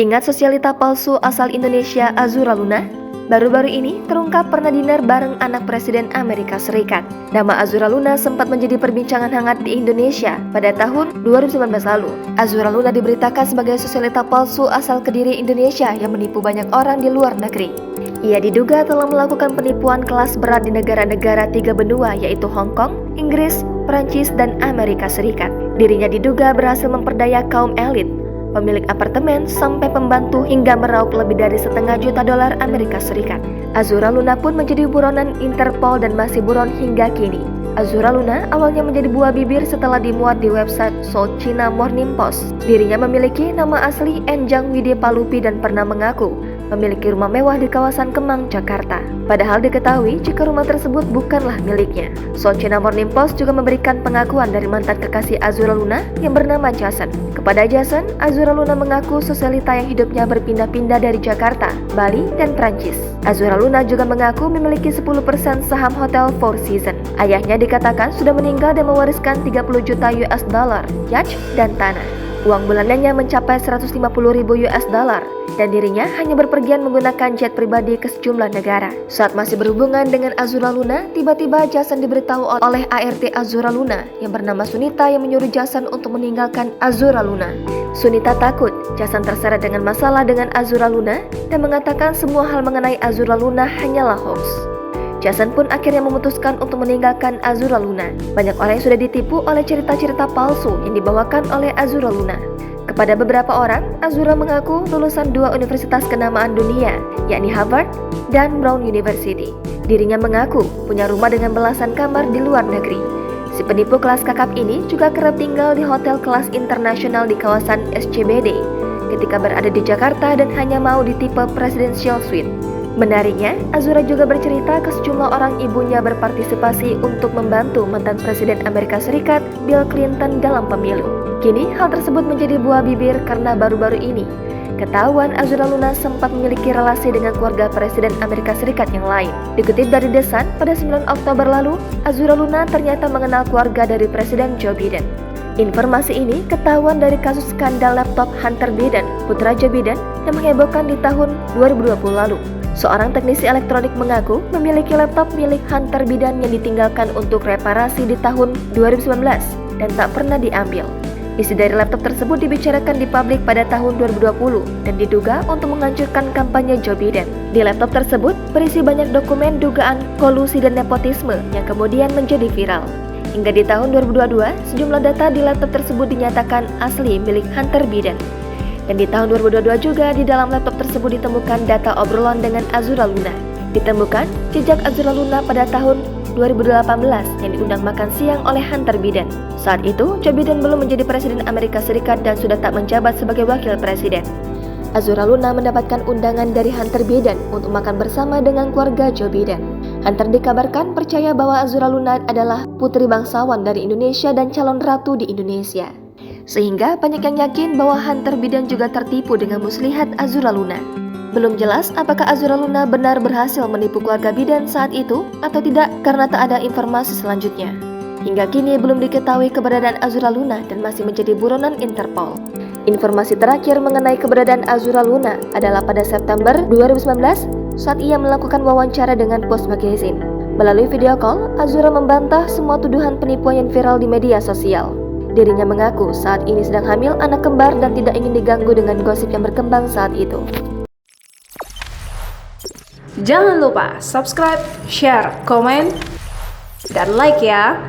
Ingat sosialita palsu asal Indonesia Azura Luna? Baru-baru ini terungkap pernah dinner bareng anak Presiden Amerika Serikat. Nama Azura Luna sempat menjadi perbincangan hangat di Indonesia pada tahun 2019 lalu. Azura Luna diberitakan sebagai sosialita palsu asal Kediri, Indonesia yang menipu banyak orang di luar negeri. Ia diduga telah melakukan penipuan kelas berat di negara-negara 3 benua yaitu Hong Kong, Inggris, Perancis, dan Amerika Serikat. Dirinya diduga berhasil memperdaya kaum elit, pemilik apartemen sampai pembantu hingga meraup lebih dari $1,5 juta Amerika Serikat. Azura Luna pun menjadi buronan Interpol dan masih buron hingga kini. Azura Luna awalnya menjadi buah bibir setelah dimuat di website South China Morning Post. Dirinya memiliki nama asli Enjang Wide Palupi dan pernah mengaku memiliki rumah mewah di kawasan Kemang, Jakarta. Padahal diketahui jika rumah tersebut bukanlah miliknya. South China Morning Post juga memberikan pengakuan dari mantan kekasih Azura Luna yang bernama Jason. Kepada Jason, Azura Luna mengaku sosialita yang hidupnya berpindah-pindah dari Jakarta, Bali, dan Prancis. Azura Luna juga mengaku memiliki 10% saham Hotel Four Seasons. Ayahnya dikatakan sudah meninggal dan mewariskan 30 juta US dollar, yacht, dan tanah. Uang bulanannya mencapai 150.000 US dollar dan dirinya hanya berpergian menggunakan jet pribadi ke sejumlah negara. Saat masih berhubungan dengan Azura Luna, tiba-tiba Jason diberitahu oleh ART Azura Luna yang bernama Sunita yang menyuruh Jason untuk meninggalkan Azura Luna. Sunita takut Jason terseret dengan masalah dengan Azura Luna dan mengatakan semua hal mengenai Azura Luna hanyalah hoax. Jason pun akhirnya memutuskan untuk meninggalkan Azura Luna. Banyak orang yang sudah ditipu oleh cerita-cerita palsu yang dibawakan oleh Azura Luna. Kepada beberapa orang, Azura mengaku lulusan 2 universitas kenamaan dunia, yakni Harvard dan Brown University. Dirinya mengaku punya rumah dengan belasan kamar di luar negeri. Si penipu kelas kakap ini juga kerap tinggal di hotel kelas internasional di kawasan SCBD ketika berada di Jakarta dan hanya mau di tipe Presidential Suite. Menariknya, Azura juga bercerita ke sejumlah orang ibunya berpartisipasi untuk membantu mantan Presiden Amerika Serikat Bill Clinton dalam pemilu. Kini hal tersebut menjadi buah bibir karena baru-baru ini ketahuan Azura Luna sempat memiliki relasi dengan keluarga Presiden Amerika Serikat yang lain. Dikutip dari The Sun, pada 9 Oktober lalu, Azura Luna ternyata mengenal keluarga dari Presiden Joe Biden. Informasi ini ketahuan dari kasus skandal laptop Hunter Biden, putra Joe Biden, yang menghebohkan di tahun 2020 lalu. Seorang teknisi elektronik mengaku memiliki laptop milik Hunter Biden yang ditinggalkan untuk reparasi di tahun 2019 dan tak pernah diambil. Isi dari laptop tersebut dibicarakan di publik pada tahun 2020 dan diduga untuk menghancurkan kampanye Joe Biden. Di laptop tersebut berisi banyak dokumen dugaan kolusi dan nepotisme yang kemudian menjadi viral. Hingga di tahun 2022, sejumlah data di laptop tersebut dinyatakan asli milik Hunter Biden. Dan di tahun 2022 juga di dalam laptop tersebut ditemukan data obrolan dengan Azura Luna. Ditemukan jejak Azura Luna pada tahun 2018 yang diundang makan siang oleh Hunter Biden. Saat itu, Joe Biden belum menjadi Presiden Amerika Serikat dan sudah tak menjabat sebagai wakil presiden. Azura Luna mendapatkan undangan dari Hunter Biden untuk makan bersama dengan keluarga Joe Biden. Hunter dikabarkan percaya bahwa Azura Luna adalah putri bangsawan dari Indonesia dan calon ratu di Indonesia. Sehingga banyak yang yakin bahwa Hunter Biden juga tertipu dengan muslihat Azura Luna. Belum jelas apakah Azura Luna benar berhasil menipu keluarga Biden saat itu atau tidak karena tak ada informasi selanjutnya. Hingga kini belum diketahui keberadaan Azura Luna dan masih menjadi buronan Interpol. Informasi terakhir mengenai keberadaan Azura Luna adalah pada September 2019 saat ia melakukan wawancara dengan Post Magazine. Melalui video call, Azura membantah semua tuduhan penipuan yang viral di media sosial. Dirinya mengaku saat ini sedang hamil anak kembar dan tidak ingin diganggu dengan gosip yang berkembang saat itu. Jangan lupa subscribe, share, komen, dan like ya!